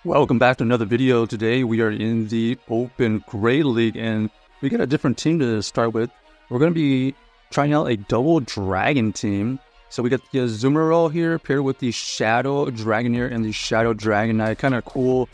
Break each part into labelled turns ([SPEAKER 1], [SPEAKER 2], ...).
[SPEAKER 1] Welcome back to another video. Today we are in the Open Great League and we got a different team to start with. We're going to be trying out a double dragon team. So we got the Azumarill here paired with the Shadow Dragonair and the Shadow Dragonite. Kind of cool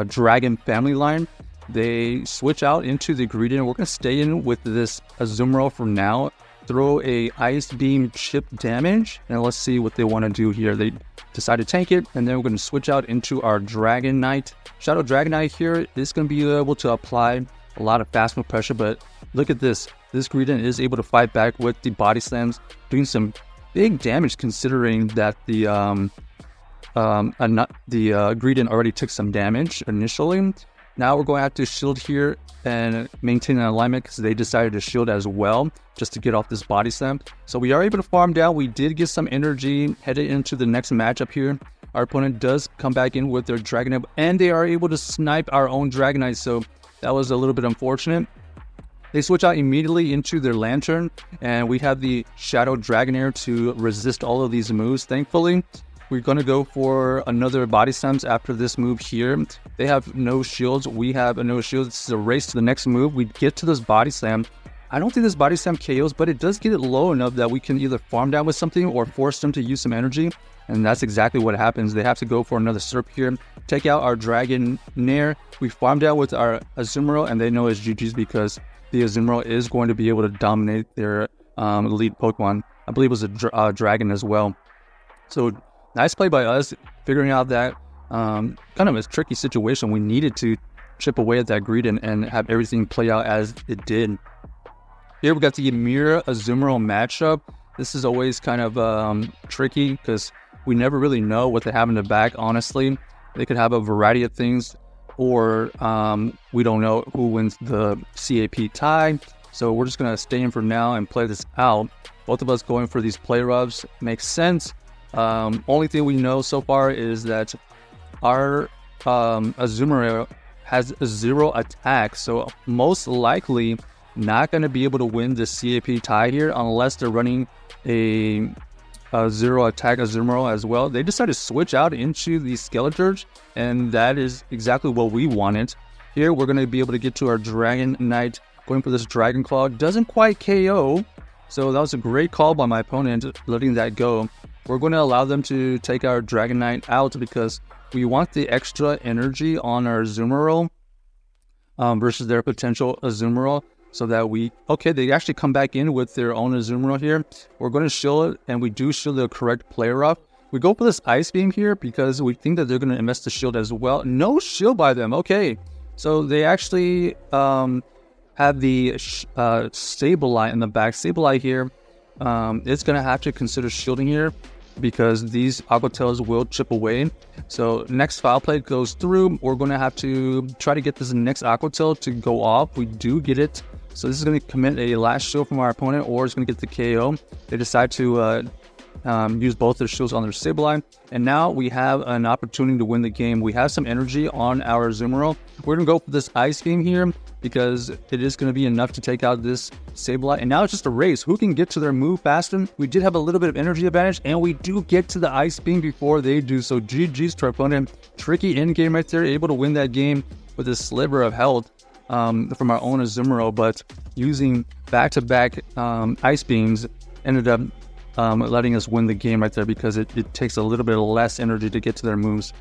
[SPEAKER 1] dragon family line. They switch out into the Greedent. We're going to stay in with this Azumarill for now. Throw a Ice Beam chip damage, and let's see what they want to do here. They decide to tank it, and then we're going to switch out into our Dragonite. Shadow Dragonite here is going to be able to apply a lot of fast move pressure, but look at this. This Greedent is able to fight back with the body slams, doing some big damage considering that the Greedent already took some damage initially. Now we're going to have to shield here and maintain an alignment because they decided to shield as well just to get off this body slam. So we are able to farm down. We did get some energy headed into the next matchup here. Our opponent does come back in with their Dragonite and they are able to snipe our own Dragonite. So that was a little bit unfortunate. They switch out immediately into their Lantern and we have the Shadow Dragonair to resist all of these moves, thankfully. We're going to go for another body slams after this move here. They have no shields. We have no shields. This is a race to the next move. We get to this body slam. I don't think this body slam KOs, but it does get it low enough that we can either farm down with something or force them to use some energy. And that's exactly what happens. They have to go for another Serp here. Take out our Dragonair. We farm down with our Azumarill, and they know it's GG's because the Azumarill is going to be able to dominate their lead Pokemon. I believe it was a dragon as well. So nice play by us, figuring out that kind of a tricky situation. We needed to chip away at that Greedent and have everything play out as it did. Here we got the Mirror Azumarill matchup. This is always kind of tricky because we never really know what they have in the back, honestly. They could have a variety of things, or we don't know who wins the CAP tie. So we're just going to stay in for now and play this out. Both of us going for these play rubs makes sense. Only thing we know so far is that our Azumarill has 0 attack, so most likely not going to be able to win the CAP tie here unless they're running a 0 attack Azumarill as well. They decided to switch out into the Skeleturge, and that is exactly what we wanted. Here we're going to be able to get to our Dragonite, going for this Dragon Claw. Doesn't quite KO, so that was a great call by my opponent, letting that go. We're going to allow them to take our Dragonite out because we want the extra energy on our Azumarill versus their potential Azumarill, so that they actually come back in with their own Azumarill here. We're going to shield it, and we do shield the correct play rough. We go for this Ice Beam here because we think that they're going to invest the shield as well. No shield by them. Okay, so they actually have the Sableye in the back. Sableye here, it's going to have to consider shielding here because these Aqua Tails will chip away. So next Foul Play goes through. We're going to have to try to get this next Aqua Tail to go off. We do get it. So this is going to commit a last shield from our opponent, or it's going to get the KO. They decide to use both their shields on their Sableye. And now we have an opportunity to win the game. We have some energy on our Azumarill. We're going to go for this Ice Beam here because it is going to be enough to take out this Sableye. And now it's just a race. Who can get to their move faster? We did have a little bit of energy advantage, and we do get to the Ice Beam before they do. So GG's to our opponent. Tricky end game right there. Able to win that game with a sliver of health from our own Azumarill, but using back-to-back Ice Beams ended up letting us win the game right there because it takes a little bit less energy to get to their moves.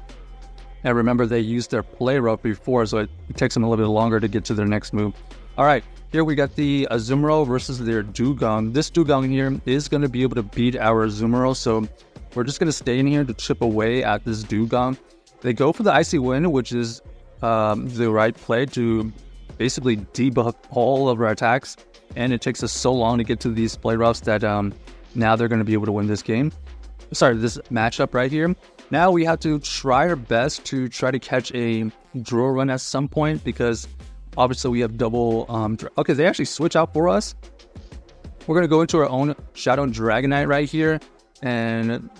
[SPEAKER 1] And remember, they used their play rough before, so it takes them a little bit longer to get to their next move. All right, here we got the Azumarill versus their Dugong. This Dugong here is going to be able to beat our Azumarill, so we're just going to stay in here to chip away at this Dugong. They go for the Icy Wind, which is the right play to basically debuff all of our attacks, and it takes us so long to get to these play roughs that now they're going to be able to win this game. Sorry, this matchup right here. Now we have to try our best to try to catch a draw run at some point because obviously we have double. Okay, they actually switch out for us. We're going to go into our own Shadow Dragonite right here and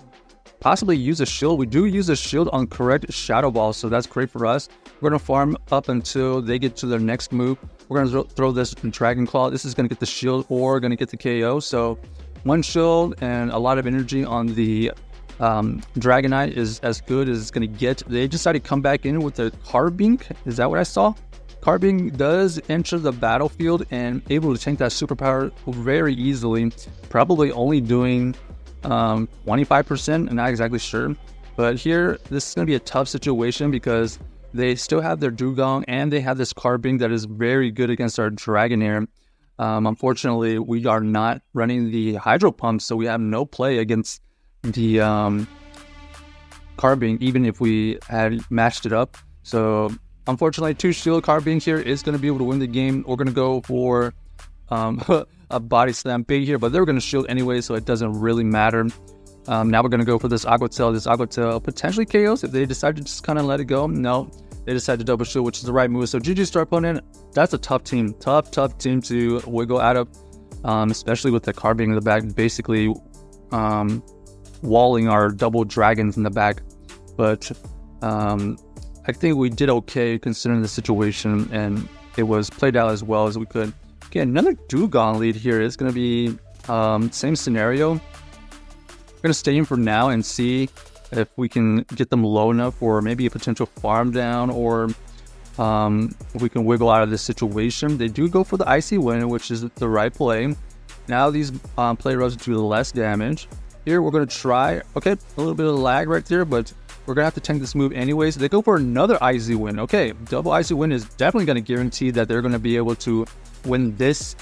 [SPEAKER 1] possibly use a shield. We do use a shield on correct Shadow Ball, so that's great for us. We're going to farm up until they get to their next move. We're going to throw this Dragon Claw. This is going to get the shield or going to get the KO. So one shield and a lot of energy on the Dragonite is as good as it's going to get. They decided to come back in with a Carbink. Is that what I saw? Carbink does enter the battlefield and able to tank that superpower very easily. Probably only doing 25%. I'm not exactly sure. But here, this is going to be a tough situation because they still have their Dugong and they have this Carbink that is very good against our Dragonair. Unfortunately, we are not running the Hydro Pump, so we have no play against the Carbink, even if we had matched it up. So unfortunately, 2 shield Carbink here is going to be able to win the game. We're going to go for a Body Slam bait here, but they're going to shield anyway, so it doesn't really matter. Now we're going to go for this Aqua Tail. This Aqua Tail potentially KOs if they decide to just kind of let it go. No, they decide to double shield, which is the right move. So GG's to our opponent. That's a tough team. Tough team to wiggle out of, especially with the Carbink in the back, basically walling our double dragons in the back. But I think we did okay considering the situation, and it was played out as well as we could. Okay, another Dugong lead here is going to be same scenario. We're going to stay in for now and see if we can get them low enough for maybe a potential farm down, or if we can wiggle out of this situation. They do go for the Icy Wind, which is the right play. Now these play rows do less damage. Here we're going to try, okay, a little bit of lag right there, but we're going to have to tank this move anyways. They go for another Icy Wind. Okay, double Icy Wind is definitely going to guarantee that they're going to be able to win this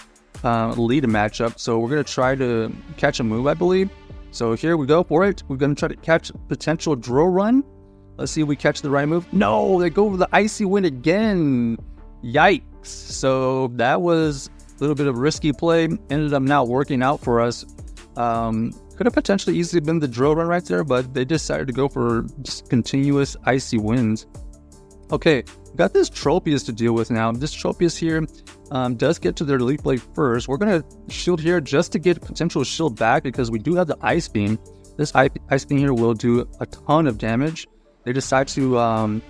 [SPEAKER 1] lead matchup. So we're going to try to catch a move, I believe. So here we go for it. We're going to try to catch potential Drill Run. Let's see if we catch the right move. No, they go for the Icy Wind again. Yikes. So that was a little bit of a risky play. Ended up not working out for us. Could have potentially easily been the Drill Run right there, but they decided to go for just continuous Icy Winds. Okay, got this Tropius to deal with now. This Tropius here does get to their Leaf Blade first. We're going to shield here just to get potential shield back because we do have the Ice Beam. This Ice Beam here will do a ton of damage. They decide to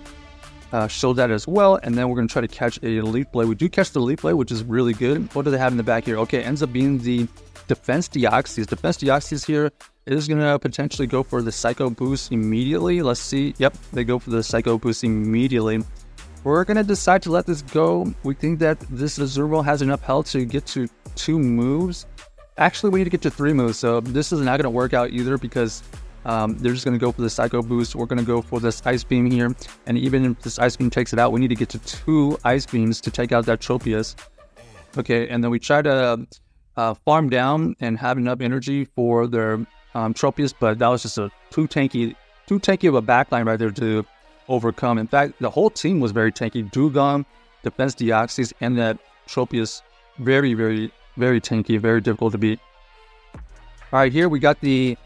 [SPEAKER 1] shield that as well, and then we're going to try to catch a Leaf Blade. We do catch the Leaf Blade, which is really good. What do they have in the back here? Okay, ends up being the Defense Deoxys. Defense Deoxys here is going to potentially go for the Psycho Boost immediately. Let's see. Yep, they go for the Psycho Boost immediately. We're going to decide to let this go. We think that this Azumarill has enough health to get to 2 moves. Actually, we need to get to 3 moves, so this is not going to work out either because they're just going to go for the Psycho Boost. We're going to go for this Ice Beam here, and even if this Ice Beam takes it out, we need to get to 2 Ice Beams to take out that Tropius. Okay, and then we try to farm down and have enough energy for their Tropius, but that was just a too tanky of a backline right there to overcome. In fact, the whole team was very tanky. Dugong, Defense Deoxys, and that Tropius, very, very, very tanky, very difficult to beat. All right, here we got the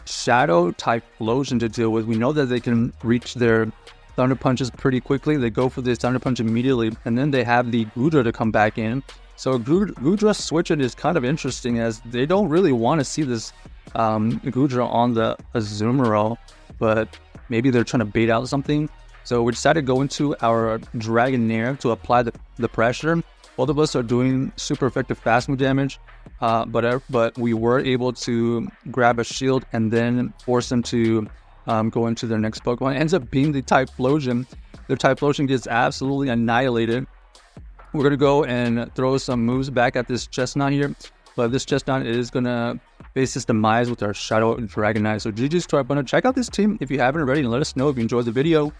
[SPEAKER 1] Shadow Typhlosion to deal with. We know that they can reach their Thunder Punches pretty quickly. They go for this Thunder Punch immediately, and then they have the Goodra to come back in. So Goodra switching is kind of interesting as they don't really want to see this Goodra on the Azumarill, but maybe they're trying to bait out something. So we decided to go into our Dragonair to apply the pressure. Both of us are doing super effective fast move damage, but we were able to grab a shield and then force them to go into their next Pokemon. It ends up being the Typhlosion. Their Typhlosion gets absolutely annihilated. We're going to go and throw some moves back at this Chestnut here. But this Chestnut is going to face its demise with our Shadow Dragonite. So GG's to our opponent. Check out this team if you haven't already, and let us know if you enjoyed the video.